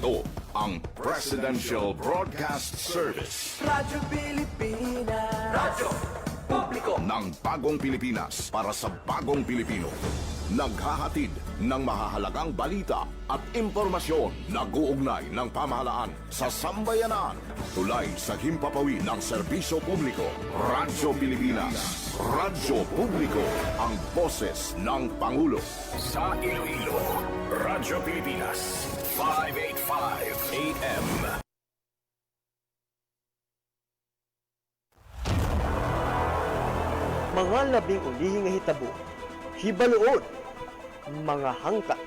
Ito ang Presidential Broadcast Service. Radyo Pilipinas. Radyo Publiko Ng bagong Pilipinas para sa bagong Pilipino. Naghahatid ng mahahalagang balita at impormasyon na guugnay ng pamahalaan sa sambayanan. Tulay sa himpapawid ng serbisyo publiko. Radyo Pilipinas. Radyo Publiko. Ang boses ng Pangulo. Sa Iloilo, Radyo Pilipinas. 585 AM. Mga labing ulihing nga hitabo, hibaluon, mga hangkat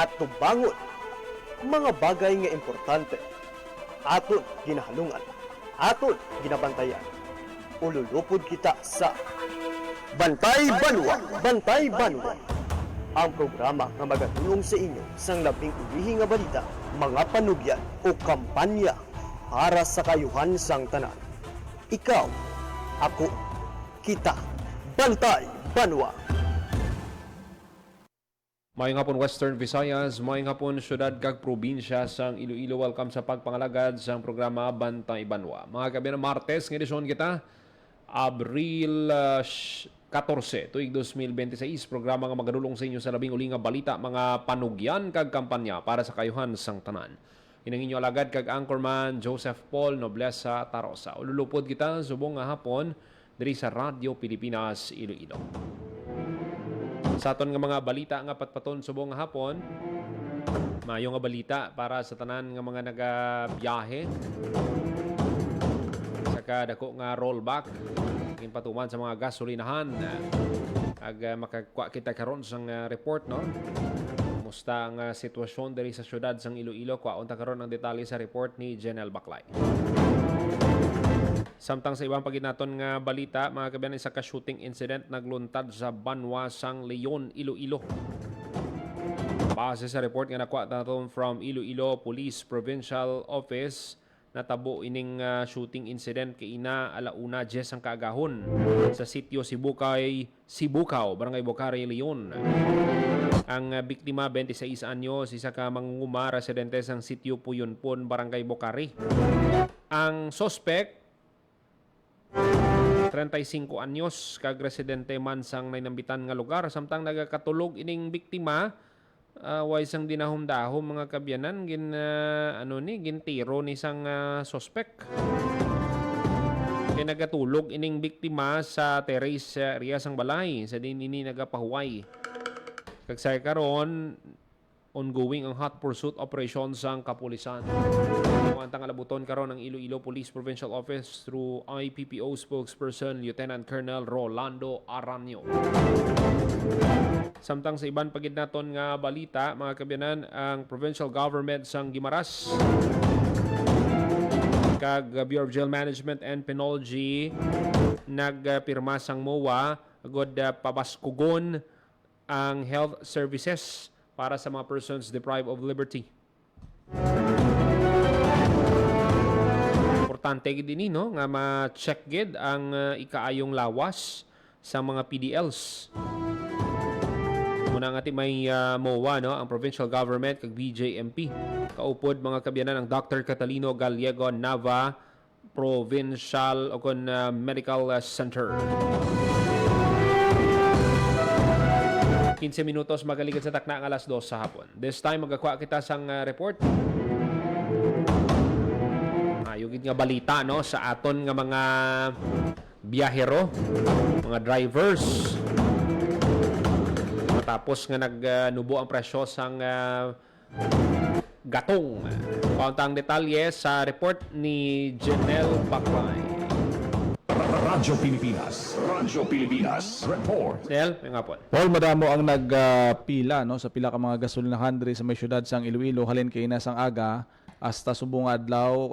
at tubangon, mga bagay nga importante, aton ginahalungan, aton ginabantayan. Ululupod kita sa Bantay Banwa! Bantay Banwa! Ang programa nga magatulong sa inyo sang labing ulihing nga balita, mga panugyan o kampanya para sa kayuhan sang tanan. Ikaw, ako, kita, Bantay Banwa! Mayong hapon Western Visayas, mayong hapon syudad kag probinsya sang Iloilo. Welcome sa pagpangalagad sang programa Bantay Banwa. Mga gabi na Martes, ng edisyon kita, Abril 14, tuig 2026. Programa nga magadulong sa inyo sa labing uli nga balita, mga panugyan kag kampanya para sa kayuhan sang tanan. Inang inyo alagad kag Anchorman Joseph Paul Noblesa Tarosa. Ululupod kita subong nga hapon diri sa Radyo Pilipinas Iloilo. Sa aton nga mga balita nga patpaton subong nga hapon, mayo nga balita para sa tanan nga mga nagabiyahe. Saka dako nga rollback kin patuman sa mga gasolinahan. Ag makakuha kita karon sang report, no? Kumusta ang sitwasyon diri sa syudad sang Iloilo? Kuhaon ta karon ang detalye sa report ni Jenel Baclay. Samtang sa ibang paginaton nga balita, mga kabayan, isa ka shooting incident nagluntad sa Banwa sang Leon, Iloilo. Base sa report nga nakuha naton from Iloilo Police Provincial Office, natabo ining shooting incident kay ina alauna 10 ang kaagahon sa sitio Sibukaw, Barangay Bocari, Leon. Ang biktima 26 anyos, isa ka mangunguma, residente sang sitio Puyonpon, Barangay Bocari. Ang suspect 35 anyos, kag residente man sang nainambitan nga lugar. Samtang nagakatulog ining biktima, way sang dinahom-dahom mga kabyanan, gintiro ni sang suspect. Kaya nagatulog ining biktima sa terrace area sang balay, sa din ini nagapahuway. Kag sa karon, ongoing ang hot pursuit operation sang kapulisan. Ang alabuton karon ng Iloilo Police Provincial Office through IPPO spokesperson Lieutenant Colonel Rolando Aranyo. Samtang sa iban pagidnaton nga balita, mga kabyanan, ang provincial government sang Guimaras kag Bureau of Jail Management and Penology nagpirma sang MOA agod pabaskugon ang health services para sa mga persons deprived of liberty. Importante gid ini, no, nga ma-check gid ang ikaayong lawas sa mga PDLs. Muna nga may MOA, no, ang provincial government kag BJMP. Kaupod mga kabyanan ang Dr. Catalino Gallego Nava Provincial Medical Center. 15 minutos magaligid sa takna ang alas 2 sa hapon. This time magakuha kita sang report. Ayugid nga balita, no, sa aton nga mga biyahero, mga drivers. Matapos nga nagnubo ang presyo sang gatong. Kauntang detalye sa report ni Jenel Baclay. Radyo Pilipinas. Radyo Pilipinas. Report. Nel, nga po. Paul, madamo ang nagpila no sa pila ka mga gasolinahan diri sa may syudad sang Iloilo, halin kay na sang aga hasta subong adlaw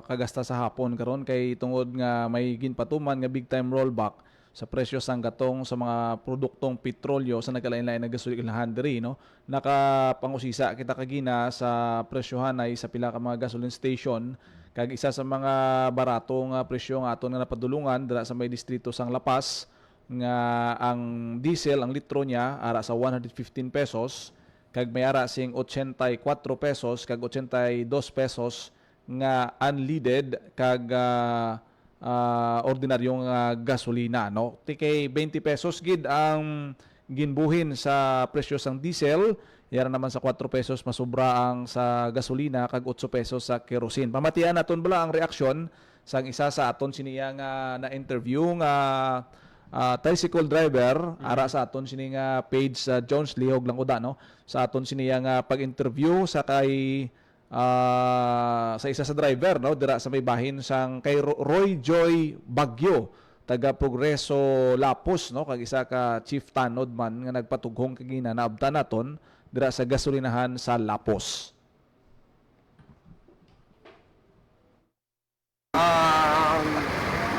kagasta sa hapon karon kay tungod nga may ginpatuman nga big time rollback sa presyo sang gatong sa mga produktong petrolyo sa nagkalain-lain na gasolinahan diri, no. Nakapangusisa kita kagina sa presyohan ay sa pila ka mga gasoline station. Kag isa sa mga baratong presyo nga aton nga napadulungan dira sa may distrito sang Lapas nga ang diesel ang litro niya ara sa 115 pesos kag may ara sing 84 pesos kag 82 pesos nga unleaded kag ordinaryong gasolina, no? Tikay 20 pesos gid ang ginbuhin sa presyo sang diesel, yara naman sa 4 pesos masubra ang sa gasolina kag 8 pesos sa kerosene. Pamatian naton bala ang reaksyon sang isa sa aton siniya nga na-interview nga tricycle driver ara sa aton sini nga page sa Jones Lihog lang uda, no? Sa aton siniya nga pag-interview sa kay sa isa sa driver, no, dira sa may bahin sang kay Roy Joy Bagyo, taga Progreso Lapos, no, kag isa ka chief tanod man nga nagpatughong kagina naabtan naton dira sa gasolinahan sa Lapos.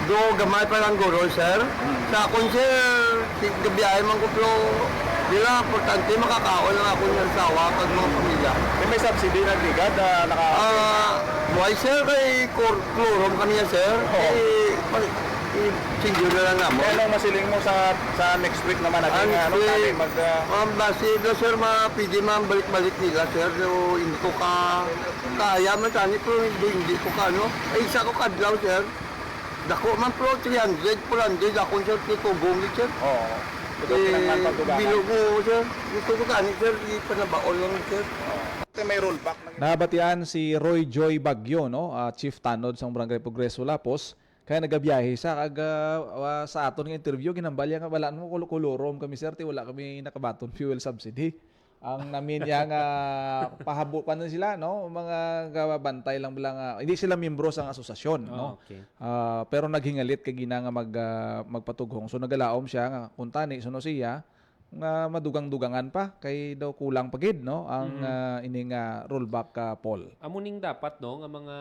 Do gamay pa lang guro, sir. Sa akong sir, gabiyahe man ko pero dila importante makakaon lang ako ng sawa pag mga pamilya. May subsidy na tigad Why sir, kay klorom kami yan, sir. Single na lang naman. Anong masiling mo sa next week naman natin Base na sir, pwede man balik-balik nila, sir. So, hindi ko kaya man tani, pero hindi ko isa ko kadlaw, sir. Dako man pro 300, 400, akong sir, tutugong, sir. Oo. Bilog mo, sir. Gusto ko tani, sir, ipanabaon lang, sir. May rollback. Nabatian si Roy Joy Bagyo, no, chief tanod sa Barangay Progreso Lapos, kaya nagabiyahe sa sa aton nga interview ginambalya nga balaan mo kulurom kami sir, wala kami nakabaton fuel subsidy. Ang namin yang pahabo pa na sila, no, mga gabantay lang bilang hindi sila miyembro sa asosasyon, no. Okay. Pero naghingalit kay gina nga magpatughong. So nagalaom siya nga kuntani suno siya nga madugang-dugangan pa kay daw kulang pagid, no, ang ining rollback Paul. Amuning dapat, no, nga mga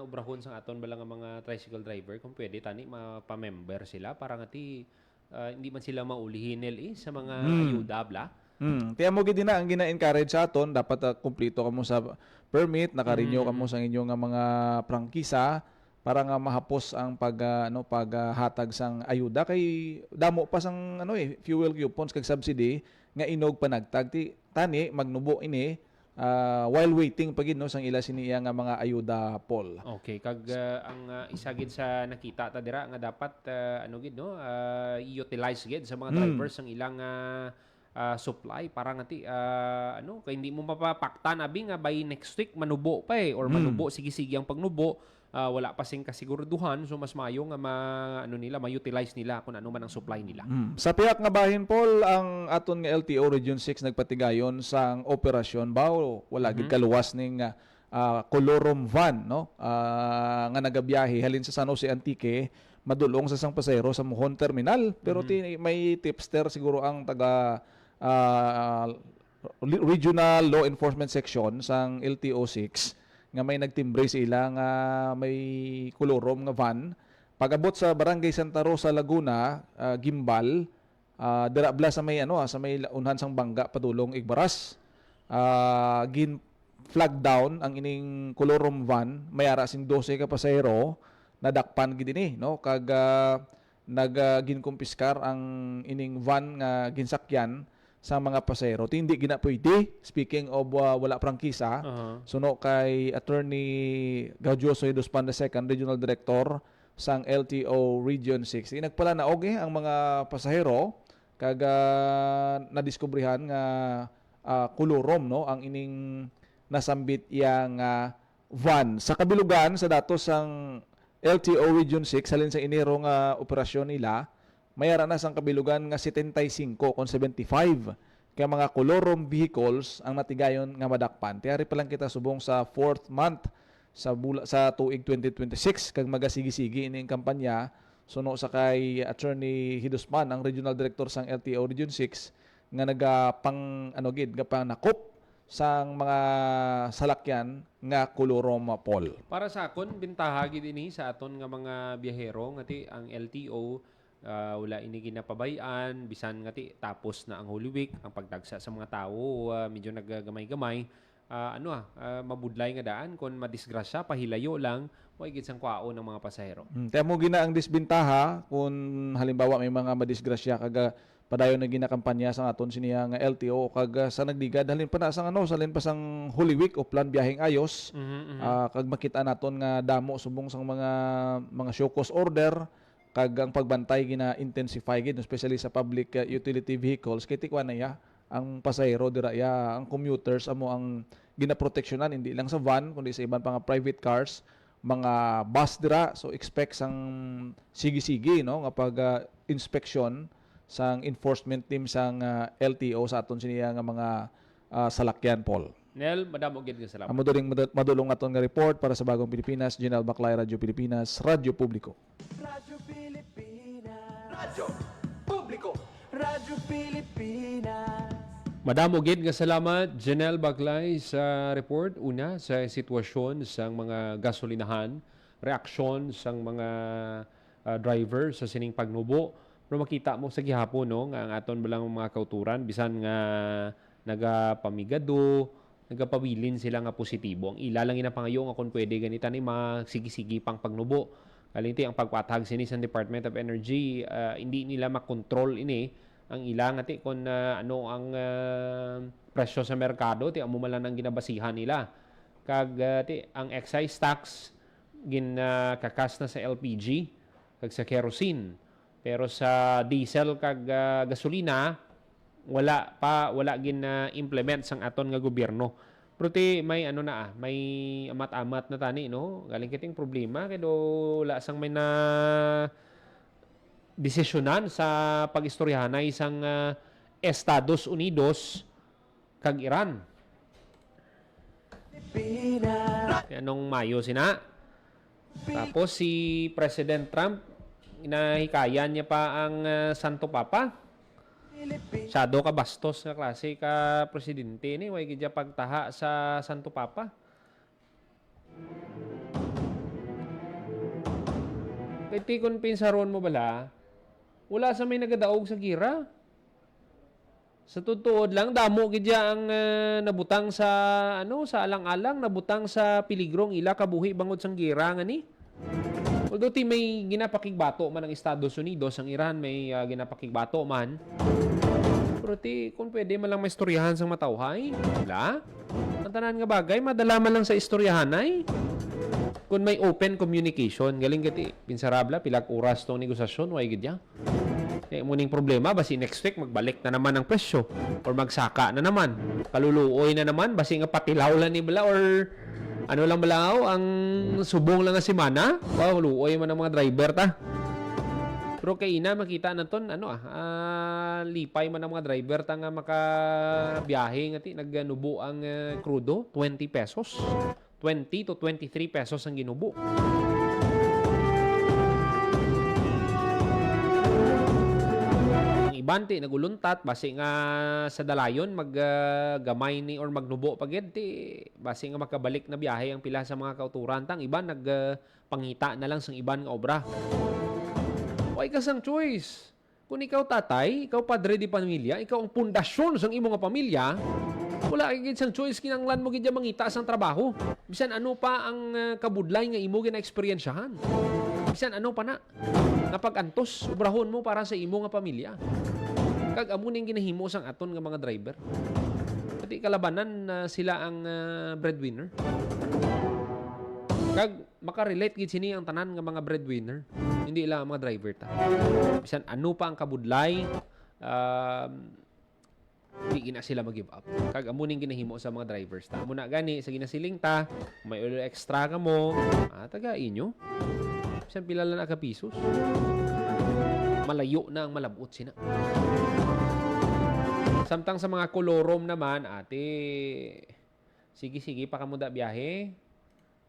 obrahon sa aton bala nga mga tricycle driver kung pwede tani mapa-member sila para ngati hindi man sila maulihin sa mga ayuda bla. Kaya mo gid na ang gina-encourage sa aton dapat kumpleto kamo sa permit, naka-renew kamo sa inyong nga mga prangkisa para nga mahapos ang paghatag sang ayuda kay damo pa sang fuel coupons kag subsidy nga inog panagtag tani magnubo ini while waiting pagid, no, sang ila siniya nga mga ayuda, Paul. Okay, kag ang isa gid sa nakita ta dira nga dapat i-utilize gid sa mga drivers ang ilang supply para ngati kay hindi mo mapapaktan abi nga by next week manubo pa or manubo sige-sige ang pagnubo. Wala pa sing kasiguraduhan, so mas mayo nga ma-utilize nila kung ano man ang supply nila. Sa piyak nga bahin, Paul, ang aton nga LTO Region 6 nagpatigayon sang operasyon baw wala gid kaluwas ning Colorum van, no, nga nagabiyahe halin sa San Jose Antique madulong sa sang pasahero sa Mohon Terminal, pero may tipster siguro ang taga Regional Law Enforcement Section sang LTO 6 nga may nagtimbre sila nga may kolorom nga van. Pag-abot sa Barangay Santa Rosa, Laguna, Gimbal, dira bla sa may sa may unhan sang bangga padulong Igbaras. Gin flag down ang ining kolorom van, may ara sing 12 ka pasahero, nadakpan gid ini, no, kag ginkumpiskar ang ining van nga ginsakyan sa mga pasahero. Hindi gina pwede. Speaking of wala prangkisa, suno kay Attorney Gaudioso Hiduspan II, Regional Director sang LTO Region 6. Nagpala na ang mga pasahero kag nadiskubrihan nga kulurom, no, ang ining nasambit yang van. Sa kabilugan sa datos sang LTO Region 6 halin sa inero nga operasyon nila, mayara na sang kabilugan nga 75 kon 75 kaya mga kolorom vehicles ang natigayon nga madakpan. Tiyari pa lang kita subong sa 4th month sa tuig 2026 kag magasigi-sigi ining kampanya suno sa kay Attorney Hidusman ang Regional Director sang LTO Region 6 nga nagapang nakop sang mga salakyan nga kolorom, Paul. Para sa akon bintaha gid ini sa aton nga mga biyahero ngati ang LTO wala ini ginapabayan bisan ngati tapos na ang Holy Week, ang pagdagsa sa mga tao medyo naggamay-gamay, mabudlay nga daan kon madisgrasya pahilayo lang wa gid sang kwao ng mga pasahero. Kaya mo gina ang disbintaha kung halimbawa may mga madisgrasya kag padayon na ginakampanya sa aton siniya nga LTO kag sa nagdigad halin pa na sang salin pa sang Holy Week o plan biyaheng ayos. Kag makita naton nga damo subong sang mga show cause order kag ang pagbantay gina-intensify gid especially sa public utility vehicles kay tikwa na ya ang pasahero dira ya ang commuters amo ang ginaproteksyonan hindi lang sa van kundi sa iban pa nga private cars mga bus dira so expect sang sige-sige no nga pag inspection sang enforcement team sang LTO sa aton siniya nga mga salakyan Paul. Nel, madamo gid nga salamat. Amo during madulong aton nga report para sa Bagong Pilipinas, General Baclay, Radyo Pilipinas, Radyo Publiko. Radyo Pilipinas. Radyo Publiko. Radyo Pilipinas. Madamo gid nga salamat Janelle Baglay sa report una sa sitwasyon sang mga gasolinahan, reaksyon sang mga driver sa sining pagnubo. Pero makita mo sa gihapon no nga ang aton balang mga kauturan bisan nga nagapamigado, nagapabilin sila nga positibo. Ang ila lang ginapangayo nga kung pwede ganita ni magsigi-sigi pang pagnubo. Kalinti ang pagpatag sini sa Department of Energy, hindi nila makontrol ini ang ilang ati kung ano ang presyo sa merkado ti amo man lang ang ginabasihan nila. Kag ti ang excise tax kakas na sa LPG kag sa kerosene. Pero sa diesel kag gasolina wala implement sang aton nga gobyerno. Pero may may amat-amat na tani no. Galing kiting problema kay do wala sang may na desisyonan sa pag-istoryahanay sang Estados Unidos kag Iran. Anong Mayo sina? Tapos si President Trump inahikayan niya pa ang Santo Papa. Shadow ka bastos nga klase ka presidente ni way gid pagtaha sa Santo Papa. Kay kun pinsaron mo bala, wala sa may nagadaog sa gira. Sa tutuod lang damo gid ang nabutang sa sa alang-alang, nabutang sa piligrong ila kabuhi bangod sang gira nga ni. Although may ginapakigbato man ang Estados Unidos, ang Iran may ginapakigbato man. Pero kung pwede man lang maistoryahan sang matawhay, wala. Ang tanan nga bagay, madala man lang sa istoryahanay. Kung may open communication, galing gati, pinsarabla, pilag oras tong negosasyon, way gid ya. Muning problema, basi next week magbalik na naman ang presyo or magsaka na naman. Kaluluoy na naman, basi nga patilaw lang ni bala or ano lang balaw, ang subong lang nga semana. Wow, luoy man ang mga driver ta. Pero kay ina makita naton lipay man ang mga driver ta nga makabiyahe ngati nagnubo ang krudo 20 pesos. 20 to 23 pesos ang ginubo. Ang iban naguluntat basi nga sa dalayon maggamay ni or magnubo pagid basi nga makabalik na biyahe ang pila sa mga kauturan tang iban nagpangita na lang sang iban nga obra. Way kasang choice. Kung ikaw tatay, ikaw padre di pamilya, ikaw ang pundasyon sang imo nga pamilya, wala gid sang choice kinanglan mo gid mangita sang trabaho. Bisan ano pa ang kabudlay nga imo gina-eksperyensyahan. Bisan ano pa na. Napag-antos, ubrahon mo para sa imo nga pamilya. Kag amo ning ginahimo sang aton nga mga driver. Pati kalabanan sila ang breadwinner. Kag makarelate gid sini ang tanan nga mga breadwinner. Hindi lang ang mga driver ta. Bisan ano pa ang kabudlay, hindi gina sila mag-give up. Kag amo ning ginahimo sa mga drivers ta. Amo na gani sa ginasiling ta, may ulo extra ka mo, taga inyo. Bisan pila lang ka pisos. Malayo na ang malabot sina. Samtang sa mga kolorom naman, sige pa kamo da biyahe.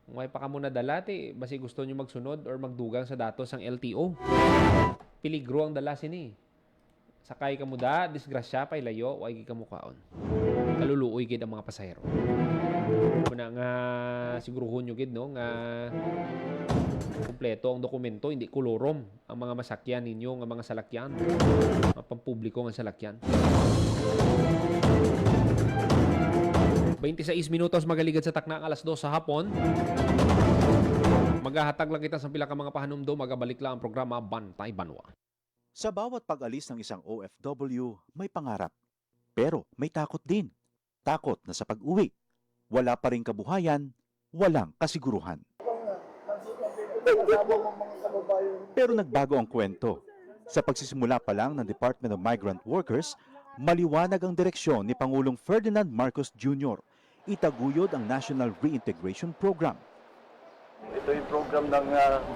May pa kamo nadala basi gusto nyo magsunod or magdugang sa datos ng LTO. Piligro ang dala sini. Sakay kamo da, disgrasya pay layo, way ka mo kaon. Kaluluoy gid ang mga pasahero. Kuna nga siguruhon nyo gid no nga kumpleto ang dokumento, hindi kolorom ang mga masakyan ninyo, nga mga salakyan, mga pampubliko nga salakyan. 26 minutos magaligad sa takna alas 2 sa hapon. Maghahatag lang kita sa pila ka mga pahanumdo, magabalik lang ang programa Bantay Banwa. Sa bawat pag-alis ng isang OFW, may pangarap. Pero may takot din. Takot na sa pag-uwi, wala pa ring kabuhayan, walang kasiguruhan. Pero nagbago ang kwento. Sa pagsisimula pa lang ng Department of Migrant Workers, maliwanag ang direksyon ni Pangulong Ferdinand Marcos Jr. Itaguyod ang National Reintegration Program. Ito yung program ng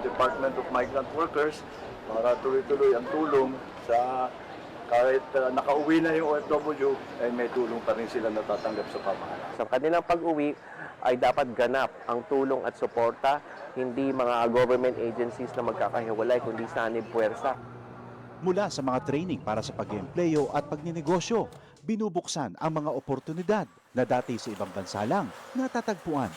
Department of Migrant Workers para tuloy-tuloy ang tulong sa kahit nakauwi na yung OFW, ay may tulong pa rin sila natatanggap sa pamahalaan. Sa kanilang pag-uwi ay dapat ganap ang tulong at suporta, hindi mga government agencies na magkakahiwalay, kundi sanib puwersa. Mula sa mga training para sa pag-empleyo at pagninegosyo, binubuksan ang mga oportunidad na dati sa ibang bansa lang natatagpuan.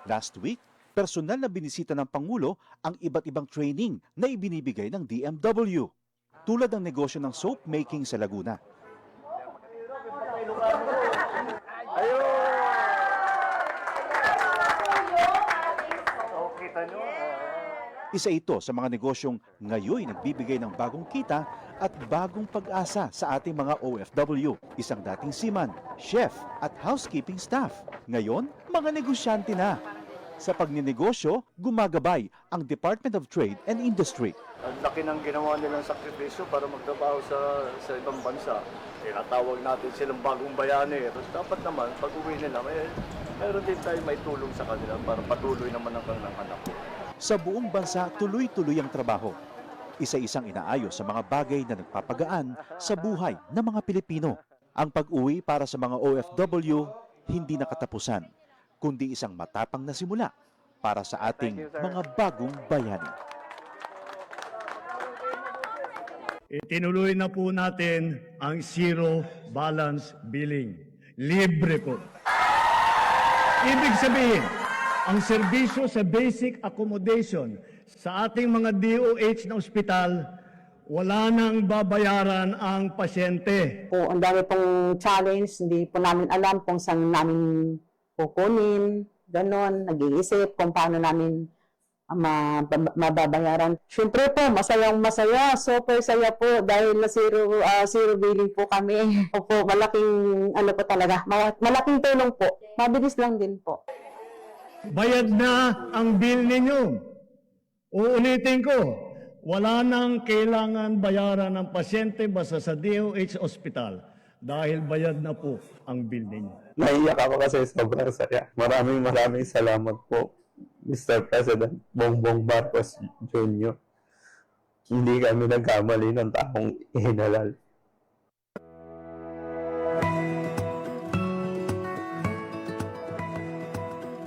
Last week, personal na binisita ng Pangulo ang iba't ibang training na ibinibigay ng DMW, tulad ng negosyo ng soap making sa Laguna. Isa ito sa mga negosyong ngayon nagbibigay ng bagong kita at bagong pag-asa sa ating mga OFW. Isang dating seaman, chef at housekeeping staff. Ngayon, mga negosyante na. Sa pagninegosyo, gumagabay ang Department of Trade and Industry. Ang laki ng ginawa nilang sakripisyo para magtrabaho sa ibang bansa. Tinatawag natin silang bagong bayani. Tapos dapat naman, pag-uwi nila, mayroon din tayo may tulong sa kanila para patuloy naman ang kanilang anak. Sa buong bansa, tuloy-tuloy ang trabaho. Isa-isang inaayos sa mga bagay na nagpapagaan sa buhay ng mga Pilipino. Ang pag-uwi para sa mga OFW, hindi nakatapusan, kundi isang matapang na simula para sa ating mga bagong bayani. Itinuloy na po natin ang zero balance billing. Libre po. Ibig sabihin, ang serbisyo sa basic accommodation sa ating mga DOH na ospital, wala nang babayaran ang pasyente. Po, ang dami pong challenge, hindi po namin alam kung saan namin kukunin, ganon, nag-iisip kung paano namin mababayaran. Siyempre po, masayang-masaya, super saya po dahil na zero billing po kami. Opo, malaking po talaga, malaking tulong po. Mabilis lang din po. Bayad na ang bill ninyo. Uulitin ko, wala nang kailangan bayaran ng pasyente basta sa DOH Hospital dahil bayad na po ang bill ninyo. Naiyak ako kasi sobrang saya. Maraming salamat po, Mr. President Bongbong Marcos Jr. Hindi kami nagkamali ng taong ihinalal.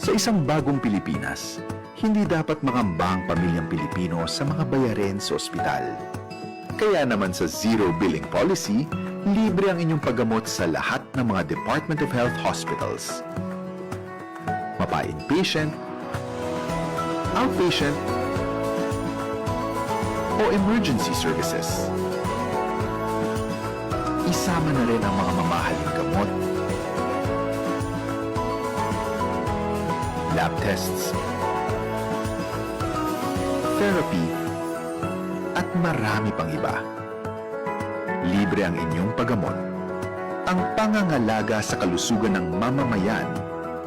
Sa isang bagong Pilipinas, hindi dapat mangamba ang pamilyang Pilipino sa mga bayarin sa ospital. Kaya naman sa Zero Billing Policy, libre ang inyong paggamot sa lahat ng mga Department of Health hospitals. Mapa-inpatient, outpatient, o emergency services. Isama na rin ang mga mamahaling gamot, lab tests, therapy, at marami pang iba. Libre ang inyong paggamot. Ang pangangalaga sa kalusugan ng mamamayan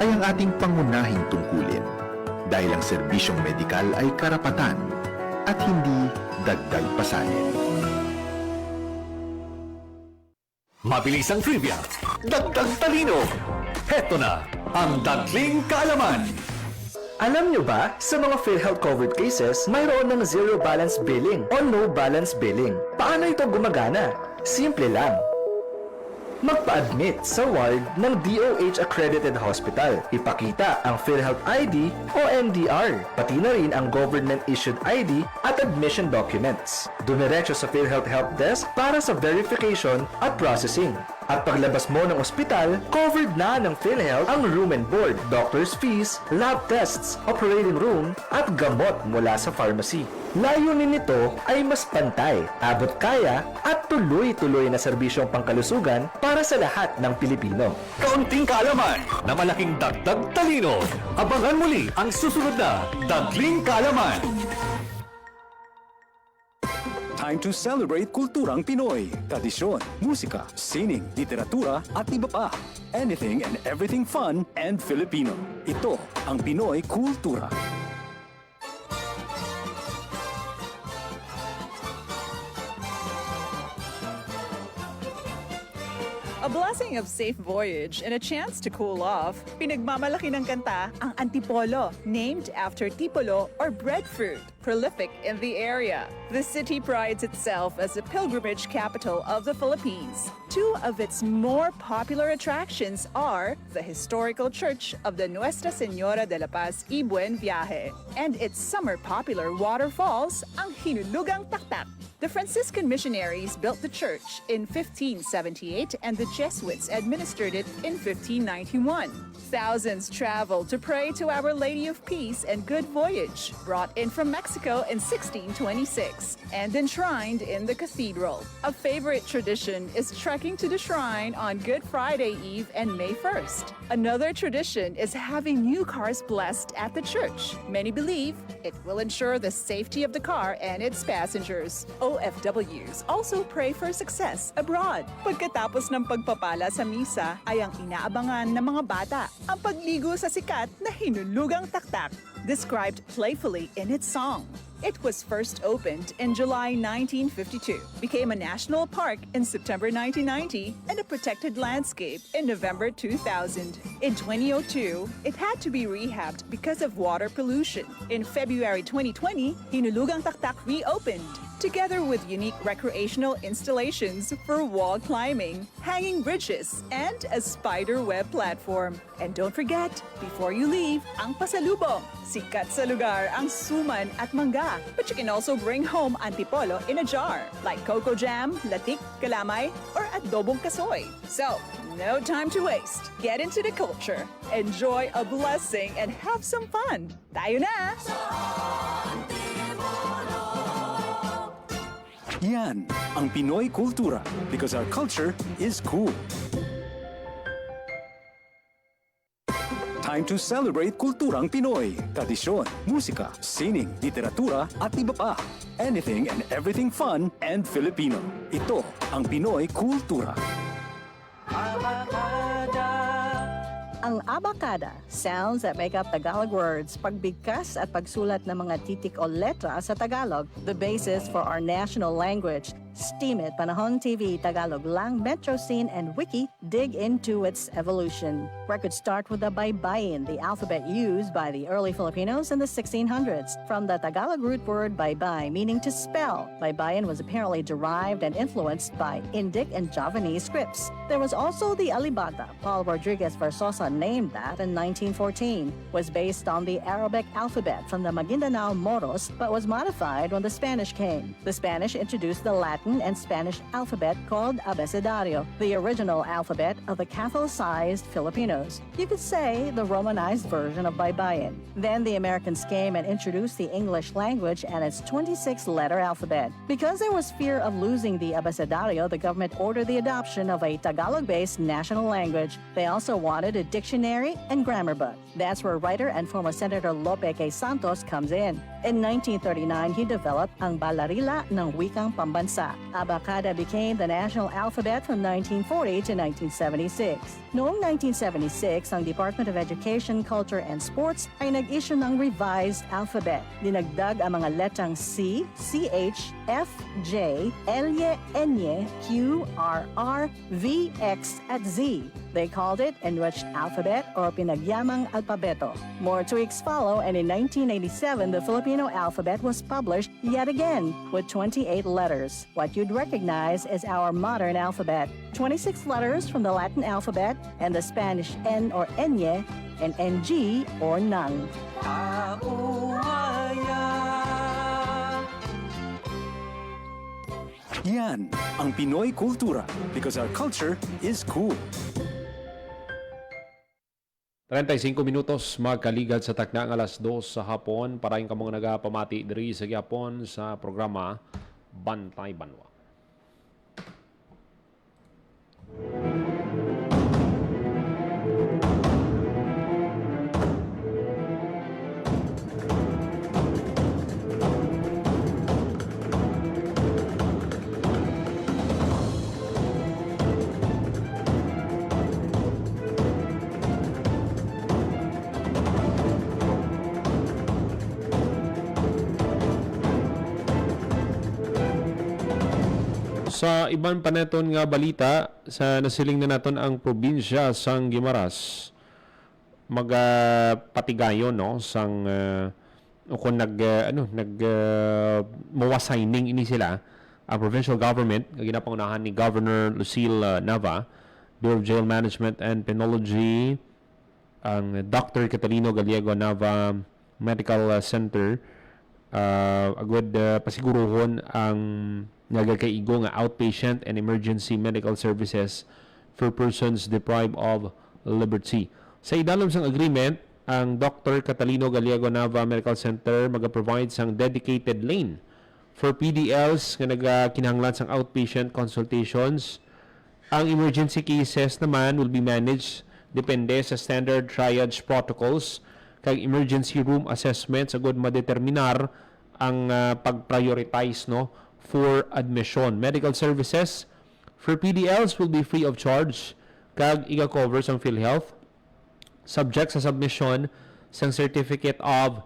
ay ang ating pangunahing tungkulin dahil ang serbisyong medikal ay karapatan at hindi dagdag pasanin. Mabilis ang trivia, dagdag talino. Heto na ang Dagling Kaalaman. Alam nyo ba, sa mga PhilHealth covered cases, mayroon ng zero balance billing o no balance billing. Paano ito gumagana? Simple lang. Magpa-admit sa ward ng DOH accredited hospital. Ipakita ang PhilHealth ID o NDR, pati na rin ang government-issued ID at admission documents. Dumiretso sa PhilHealth Help Desk para sa verification at processing. At paglabas mo ng ospital, covered na ng PhilHealth ang room and board, doctor's fees, lab tests, operating room, at gamot mula sa pharmacy. Layunin nito ay mas pantay, abot kaya, at tuloy-tuloy na serbisyong pangkalusugan para sa lahat ng Pilipino. Kaunting kaalaman na malaking dagdag talino. Abangan muli ang susunod na Dagling Kaalaman. Time to celebrate kulturang Pinoy. Tradisyon, musika, sining, literatura at iba pa. Anything and everything fun and Filipino. Ito ang Pinoy Kultura. A blessing of safe voyage and a chance to cool off, pinagmamalaki ng kanta ang Antipolo, named after tipolo or breadfruit, prolific in the area. The city prides itself as a pilgrimage capital of the Philippines. Two of its more popular attractions are the historical church of the Nuestra Señora de la Paz y Buen Viaje and its summer popular waterfalls, ang Hinulugang Taktak. The Franciscan missionaries built the church in 1578 and the Jesuits administered it in 1591. Thousands traveled to pray to Our Lady of Peace and Good Voyage, brought in from Mexico in 1626 and enshrined in the cathedral. A favorite tradition is trekking to the shrine on Good Friday Eve and May 1st. Another tradition is having new cars blessed at the church. Many believe it will ensure the safety of the car and its passengers. OFWs also pray for success abroad. Pagkatapos ng pagpapala sa misa ay ang inaabangan ng mga bata ang pagligo sa sikat na Hinulugang Taktak, described playfully in its song. It was first opened in July 1952, became a national park in September 1990, and a protected landscape in November 2000. In 2002, it had to be rehabbed because of water pollution. In February 2020, Hinulugang Taktak reopened, together with unique recreational installations for wall climbing, hanging bridges, and a spider web platform. And don't forget, before you leave, ang pasalubong. Sikat sa lugar ang suman at mangga. But you can also bring home antipolo in a jar, like cocoa jam, latik, kalamay, or adobong kasoy. So, no time to waste. Get into the culture, enjoy a blessing, and have some fun. Tayo na! Yan ang Pinoy Kultura because our culture is cool. Time to celebrate kulturang Pinoy. Tradisyon, musika, sining, literatura at iba pa. Anything and everything fun and Filipino. Ito ang Pinoy Kultura. Ang abacada, sounds that make up Tagalog words, pagbigkas at pagsulat ng mga titik o letra sa Tagalog, the basis for our national language. Steam It, Panahon TV, Tagalog Lang, Metro Scene, and Wiki dig into its evolution. Records start with the baybayin, the alphabet used by the early Filipinos in the 1600s. From the Tagalog root word baybay, meaning to spell, baybayin was apparently derived and influenced by Indic and Javanese scripts. There was also the alibata. Paul Rodriguez Versosa named that in 1914. Was based on the Arabic alphabet from the Maguindanao Moros, but was modified when the Spanish came. The Spanish introduced the Latin and Spanish alphabet called abecedario, the original alphabet of the Catholicized Filipinos. You could say the Romanized version of baybayin. Then the Americans came and introduced the English language and its 26-letter alphabet. Because there was fear of losing the abecedario, the government ordered the adoption of a Tagalog-based national language. They also wanted a dictionary and grammar book. That's where writer and former Senator Lope K. Santos comes in. In 1939, he developed ang Balarila ng Wikang Pambansa. Abacada became the national alphabet from 1940 to 1976. Noong 1976, ang Department of Education, Culture, and Sports ay nag-issue ng revised alphabet. Dinagdag ang mga letrang C, CH, F, J, L, N, Q, R, R, V, X, at Z. They called it Enriched Alphabet or Pinagyamang Alpabeto. More tweaks follow, and in 1987, the Filipino alphabet was published yet again with 28 letters. What you'd recognize is our modern alphabet. 26 letters from the Latin alphabet and the Spanish N or Enye and NG or nang. Yan ang Pinoy Kultura because our culture is cool. 35 minutos magkaligad sa takna ng alas 2 sa hapon para yung kamong nagapamati diri sa gyapon sa programa Bantay Banwa. Sa iban pa naton nga balita, sa nasiling na naton ang probinsya sang Guimaras, magpatigayon no sang kung mawasigning ini sila ang provincial government nga ginapangunahan ni Governor Lucille Nava, Bureau of Jail Management and Penology, ang Dr. Catalino Gallego Nava Medical Center, agud pasiguruhon ang nagakaigo nga outpatient and emergency medical services for persons deprived of liberty. Sa idalom sang agreement, ang Dr. Catalino Gallego Nava Medical Center mag-provide sang dedicated lane for PDLs nga nagakinahanglan sang outpatient consultations. Ang emergency cases naman will be managed depende sa standard triage protocols kag emergency room assessments agud madeterminar ang pag-prioritize no for admission. Medical services for PDLs will be free of charge kag iga-cover sang PhilHealth subject sa submission sang certificate of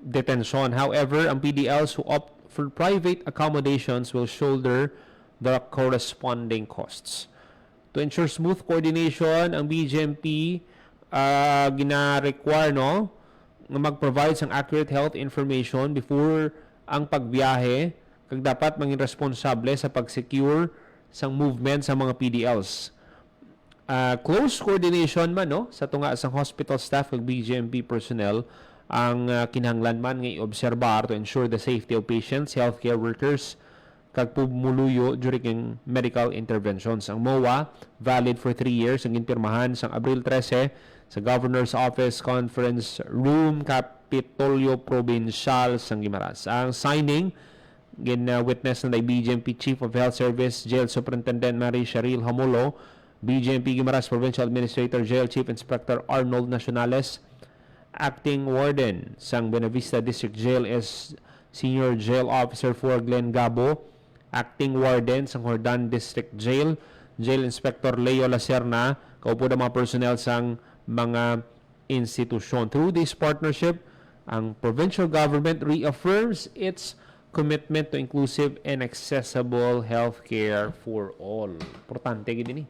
detention. However, ang PDLs who opt for private accommodations will shoulder the corresponding costs. To ensure smooth coordination, ang BJMP gina-require no na mag-provide sang accurate health information before ang pagbiyahe kag dapat maging responsable sa pag-secure sang movement sa mga PDLs. Close coordination man no sa tunga sang hospital staff ug BJMP personnel ang kinahanglan man nga i-obserbar to ensure the safety of patients, healthcare workers kag pumuluyo during medical interventions. Ang MOA valid for 3 years ang ginpirmahan sang Abril 13 sa Governor's Office Conference Room, Kapitolyo Provincial sang Guimaras. Ang signing witness na BJMP Chief of Health Service Jail Superintendent Mary Sharil Hamulo, BJMP Guimaras Provincial Administrator Jail Chief Inspector Arnold Nacionales, Acting Warden sang Buenavista District Jail is Senior Jail Officer for Glenn Gabo, Acting Warden sang Hordan District Jail, Jail Inspector Leo Lacerna, kaupo ng mga personnel sang mga institusyon. Through this partnership, ang provincial government reaffirms its commitment to inclusive and accessible healthcare for all. Importante gid ni.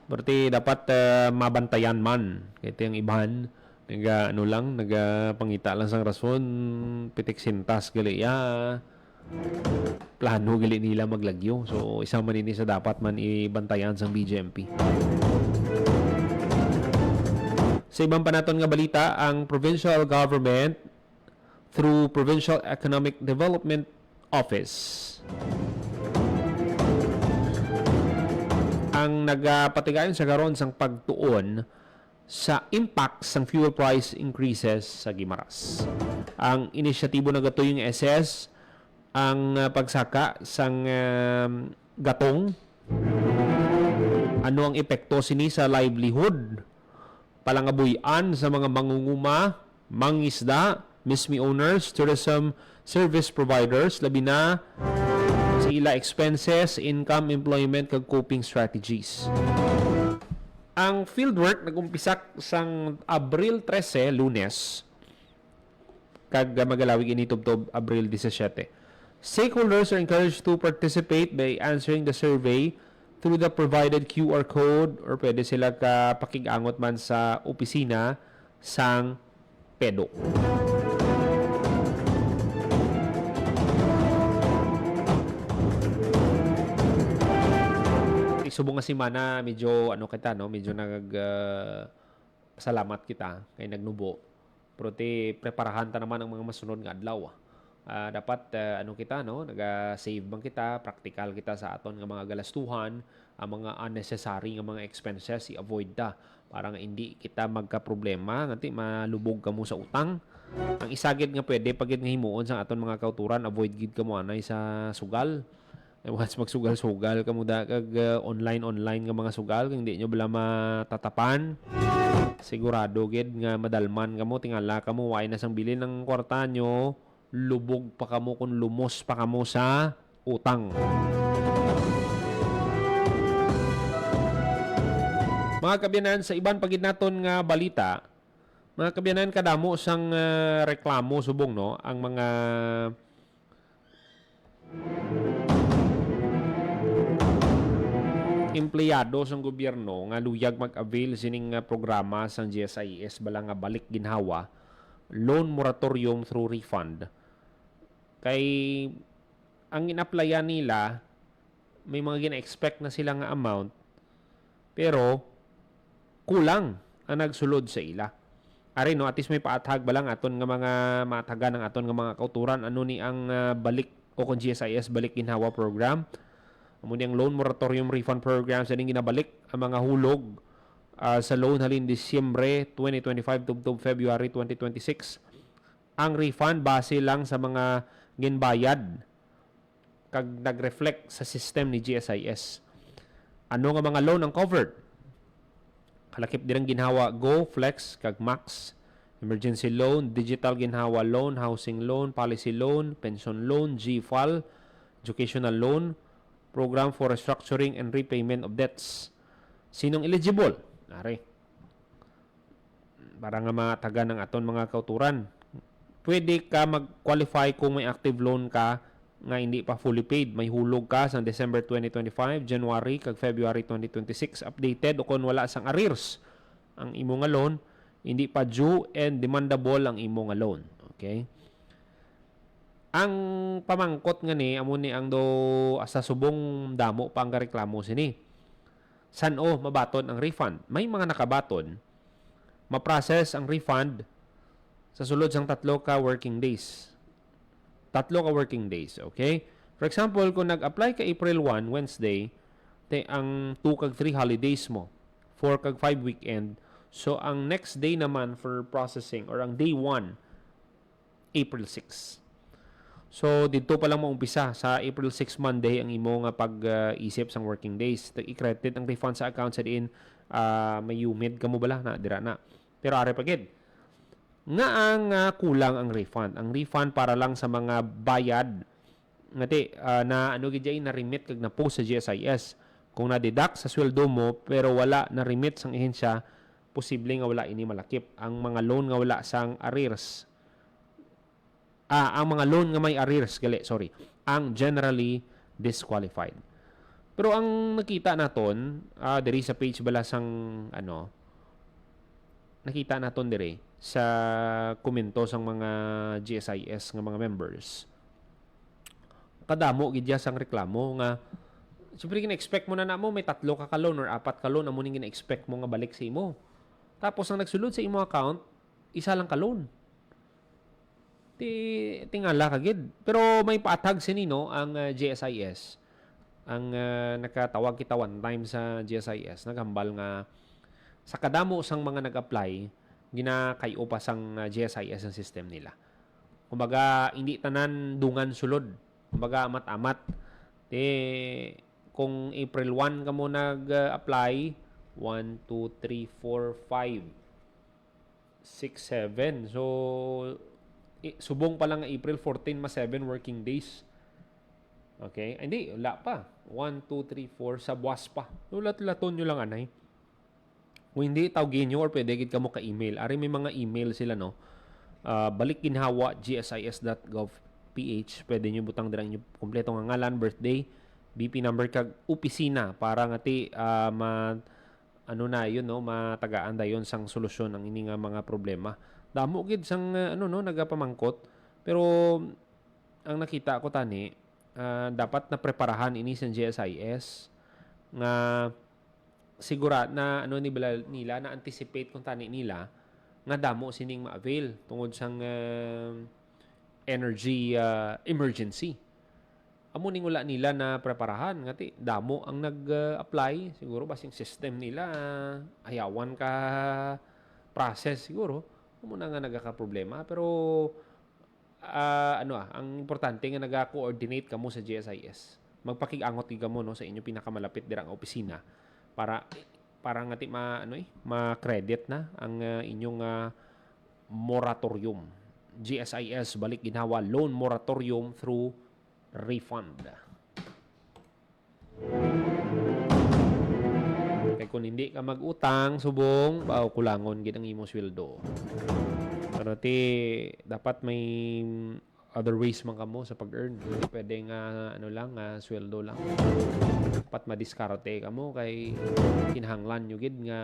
Berarti dapat mabantayan man kaya yung ibahan nagapangita lang sang rason pitik sintas gali plano gali nila maglagyo, so isa man ini sa dapat man ibantayan sang BJMP. Sa ibang pa naton nga balita, ang provincial government through Provincial Economic Development Office ang nagapatigayon sa karon sang pagtuon sa impact sang fuel price increases sa Guimaras. Ang inisyatibo na gato yung SS ang pagsaka sang gatong, ano ang epekto sini sa livelihood, palangabuyan sa mga mangunguma, mangisda, mismi owners, tourism service providers, labi na sa ila expenses, income, employment, kag coping strategies. Ang fieldwork nag-umpisak sang Abril 13, Lunes, kag magalawig ini tubtob Abril 17. Stakeholders are encouraged to participate by answering the survey through the provided QR code or pwede sila ka pakigangot man sa opisina sang PEDO. Subong nga semana medyo medyo salamat kita kay nagnubo. Pero preparahan ta naman ang mga masunod nga adlaw. Dapat naga-save bang kita, practical kita sa aton nga mga galastuhan, ang mga unnecessary nga mga expenses i-avoid ta para nga hindi kita magka-problema nganti malubog kamo sa utang. Ang isagid nga pwede pagid nga himuon sa aton mga kauturan, avoid gid kamo anay sa sugal. Once magsugal-sugal kamo da kag online nga mga sugal kung hindi nyo bala matatapan, sigurado gid nga madalman kamo, tingala kamo way na sang bilin ng kwarta nyo, lubog pa kamo kung lumos pa kamo sa utang. Mga kabyanan, sa iban pagid naton nga balita, mga kabyanan, kadamo sang reklamo subong no ang mga empleyado sa gobyerno nga luyag mag-avail sining programa sa GSIS bala nga balik ginhawa loan moratorium through refund. Kay ang in-applyan nila may mga gina-expect na sila nga amount pero kulang ang nagsulod sa ila. Ari no, at least may paathag ba lang aton nga mga mataga ng aton nga mga kauturan ano ni ang balik o kung GSIS balik ginhawa program. Amo ni ang loan moratorium refund program sa ning ginabalik ang mga hulog sa loan halin Disyembre 2025 tubtob February 2026. Ang refund base lang sa mga ginbayad kag nag-reflect sa system ni GSIS. Ano nga mga loan ang covered? Kalakip dirang ginhawa Go, Flex, kag Max, emergency loan, digital ginhawa loan, housing loan, policy loan, pension loan, GFAL, educational loan, program for restructuring and repayment of debts. Sinong eligible? Nari. Para nga mga taga ng aton mga kauturan. Pwede ka mag-qualify kung may active loan ka nga hindi pa fully paid. May hulog ka sa December 2025, January, kag February 2026 updated o kung wala sang arrears ang imo nga loan, hindi pa due and demandable ang imo nga loan. Okay? Ang pamangkot nga ni amo ni ang do asa subong damo pa ang reklamo sini. San-o mabaton ang refund? May mga nakabaton. Ma-process ang refund sa sulod sang 3 ka working days. 3 ka working days, okay? For example, kung nag-apply ka April 1, Wednesday, ang 2 kag 3 holidays mo, 4 kag 5 weekend, so ang next day naman for processing or ang day 1, April 6. So, dito pa lang maumpisa sa April 6 Monday ang imo nga pag-isip sang working days. I-credit ang refund sa account sa diin may humid ka mo bala na dira na. Pero are pagid nga ang kulang ang refund. Ang refund para lang sa mga bayad ngati na ano gid na remit kag na post sa GSIS. Kung na-deduct sa sweldo mo pero wala na remit sang ehensya, posible nga wala ini malakip. Ang mga loan nga wala sang arrears. Ang mga loan nga may arrears, ang generally disqualified. Pero ang nakita naton diri sa page bala sang nakita naton diri sa komento sang mga GSIS nga mga members. Kadamo gid sang reklamo nga siyempre gina-expect mo na namo may 3 ka loan or 4 ka loan amo ning gina-expect mo nga balik sa imo. Tapos ang nagsulod sa imo account, isa lang ka loan. Tingala ka gid. Pero may paatag sinino ang GSIS. Ang nakatawag kita one time sa GSIS, naghambal nga sa kadamo sang mga nag-apply ginakayo pa sang GSIS ang system nila. Kumbaga, hindi tanan dungan sulod. Kumbaga, amat-amat. Kung April 1 ka mo nag-apply, 1, 2, 3, 4, 5, 6, 7. So, subong pa lang April 14 mas 7 working days. Okay? Hindi, wala pa. 1, 2, 3, 4, sa buwas pa. Ulat-laton nyo lang, anay. Kung hindi, tawagin nyo or pwede gid ka mo ka-email. Ari may mga email sila, no? balikginhawa@gsis.gov.ph. Pwede nyo butang dirang nyo kompleto nga ngalan, birthday, BP number kag opisina para ngati matagaan dayon sang solusyon ang ini nga mga problema. Damo gid sang nagapamangkot. Pero ang nakita ko tani, dapat na preparahan ini sa GSIS nga sigura na nila na anticipate kung tani nila nga damo sining ma-avail tungod sang energy emergency. Amo ning wala nila na preparahan ngati damo ang nag-apply siguro basing system nila ayawan ka process siguro amo na nga nagaka-problema pero ang importante nga naga-coordinate kamo sa GSIS. Magpakig-angot kamo no sa inyo pinakamalapit dirang opisina para ngati ma-credit na ang inyong moratorium. GSIS balik ginhawa loan moratorium through refund. Kaya kung hindi ka mag-utang subong, kulangon gid ang imong sweldo. Pero dapat may other ways man kamo sa pag-earn. Hindi pwedeng sweldo lang. Dapat madiskarte kamo kay kinahanglan nyo gid nga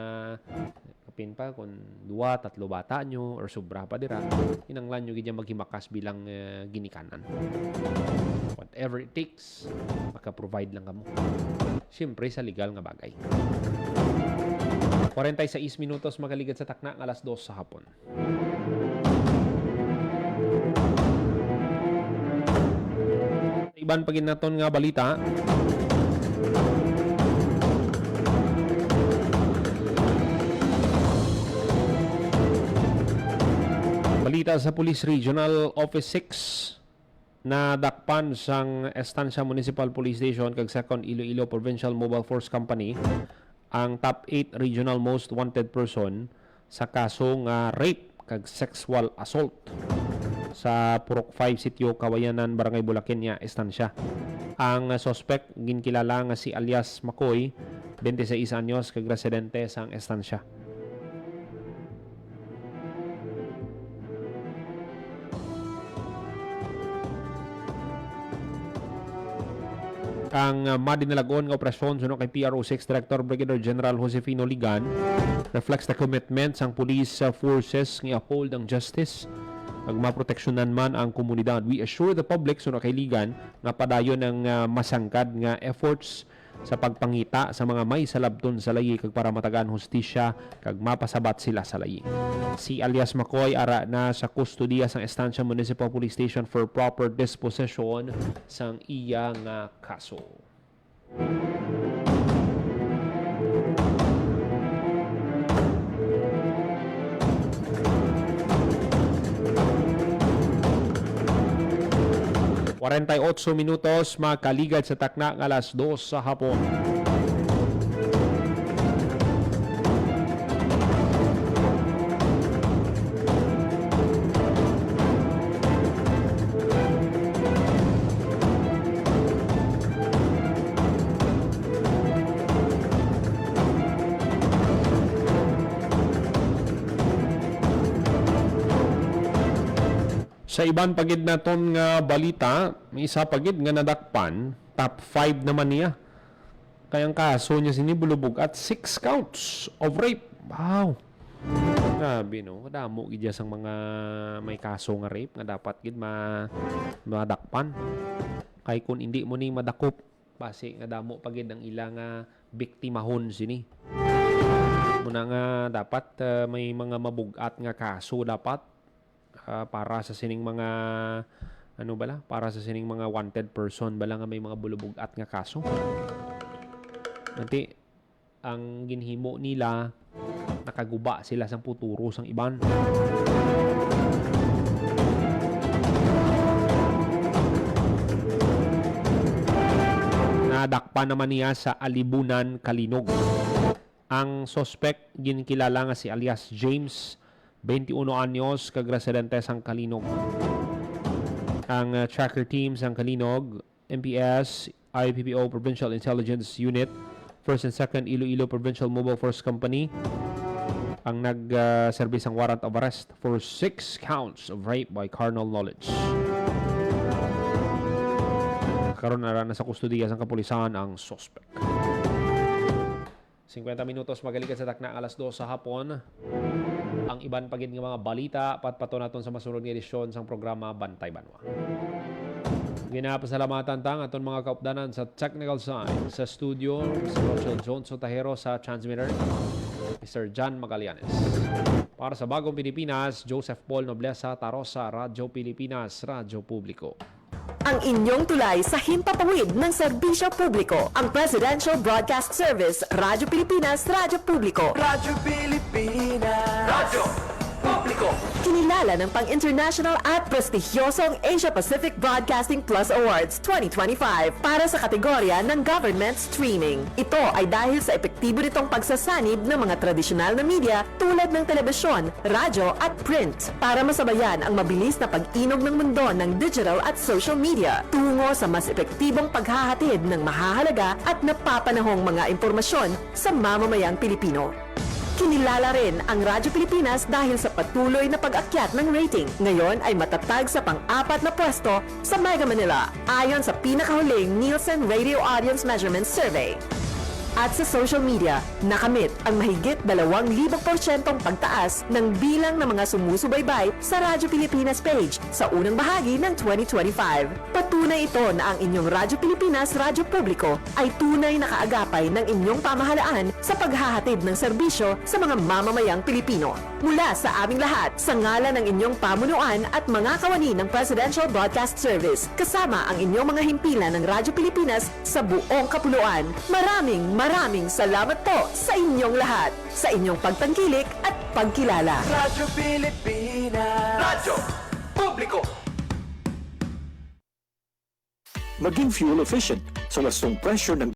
kapin pa kung 2-3 bata nyo or sobra pa dira. Kinahanglan nyo gid maghimakas bilang ginikanan. Whatever it takes, maka-provide lang kamo. Siyempre sa legal nga bagay. 46 minutos makaligad sa takna ng alas 2 sa hapon. Iban pagin naton nga balita. Balita sa Police Regional Office 6 na dakpan sang Estancia Municipal Police Station kag 2nd Iloilo Provincial Mobile Force Company ang top 8 regional most wanted person sa kaso nga rape kag sexual assault sa Purok 5 Sitio Kawayanan, Barangay Bulaken niya, Estancia. Ang suspect ginkilala nga si alias Makoy, 26 anyos, kag residente sang Estancia. Ang madinalagon nga operasyon suno kay PRO6 Director Brigadier General Josefino Ligan reflects the commitment sang police forces nga uphold ang justice ag maproteksyonan man ang komunidad. We assure the public suno kay Ligan nga padayon ang masangkad nga efforts sa pagpangita sa mga may salabton sa layi kag para matagan hustisya kag mapasabat sila sa layi. Si alias Makoy ara na sa kustodiya sang Estancia Municipal Police Station for proper disposition sang iya nga kaso. ...48 minutos makaligad sa takna ng alas 2 sa hapon. Sa iban pagid naton nga balita, may isa pagid nga nadakpan, top 5 naman niya. Kayang kaso niya sinibulubog at 6 counts of rape. Wow! Grabe no, kadamo gid sang mga may kaso nga rape nga dapat gid madakpan. Kay kun hindi mo ni madakop, base nga damo pagid ang ilang biktimahon sini. Muna nga dapat may mga mabugat nga kaso dapat para sa sining mga para sa sining mga wanted person bala nga may mga bulubugat nga kaso. Nanti ang ginhimo nila nakaguba sila sang puturo sang iban. Nadakpan naman niya sa Alibunan, Kalinog. Ang suspect ginkilala nga si alias James, 21 anyos, kag residente sang Kalinog. Ang tracker team sang Kalinog, MPS, IPPO Provincial Intelligence Unit, 1st and 2nd Iloilo Provincial Mobile Force Company, ang nag-service ang warrant of arrest for 6 counts of rape by carnal knowledge. Karon na sa kustodiya sang kapulisan ang suspect. 50 minutos magalikan sa takna alas 2 sa hapon. Ang iban pagid nga mga balita patpato naton sa masunod nga edisyon sang programa Bantay Banwa. Ginapasalamatan tang aton mga kaupdanan sa technical side sa studio, sa Rochelle John Sotahero sa transmitter, Mr. John Magallanes. Para sa Bagong Pilipinas, Joseph Paul Noblesa Tarosa, Radyo Pilipinas, Radyo Publiko. Ang inyong tulay sa himpapawid ng serbisyo publiko. Ang Presidential Broadcast Service, Radyo Pilipinas, Radyo Publiko. Radyo Pilipinas. Radyo Publiko. Kinilala ng pang-international at prestigyosong Asia Pacific Broadcasting Plus Awards 2025 para sa kategorya ng Government Streaming. Ito ay dahil sa epektibo nitong pagsasanib ng mga tradisyonal na media tulad ng telebisyon, radyo at print para masabayan ang mabilis na pag-inog ng mundo ng digital at social media tungo sa mas epektibong paghahatid ng mahahalaga at napapanahong mga impormasyon sa mamamayang Pilipino. Kinilala rin ang Radyo Pilipinas dahil sa patuloy na pag-akyat ng rating. Ngayon ay matatag sa pang-4 na pwesto sa Mega Manila ayon sa pinakahuling Nielsen Radio Audience Measurement Survey. At sa social media, nakamit ang mahigit 2,000% pagtaas ng bilang ng mga sumusubaybay sa Radyo Pilipinas page sa unang bahagi ng 2025. Patunay ito na ang inyong Radyo Pilipinas Radyo Publiko ay tunay na kaagapay ng inyong pamahalaan sa paghahatid ng serbisyo sa mga mamamayang Pilipino. Mula sa aming lahat, sa ngalan ng inyong pamunuan at mga kawani ng Presidential Broadcast Service, kasama ang inyong mga himpilan ng Radyo Pilipinas sa buong kapuluan. Maraming salamat po sa inyong lahat, sa inyong pagtangkilik at pagkilala. Radyo Pilipinas. Radyo Publiko. Maging fuel efficient sa lastong pressure ng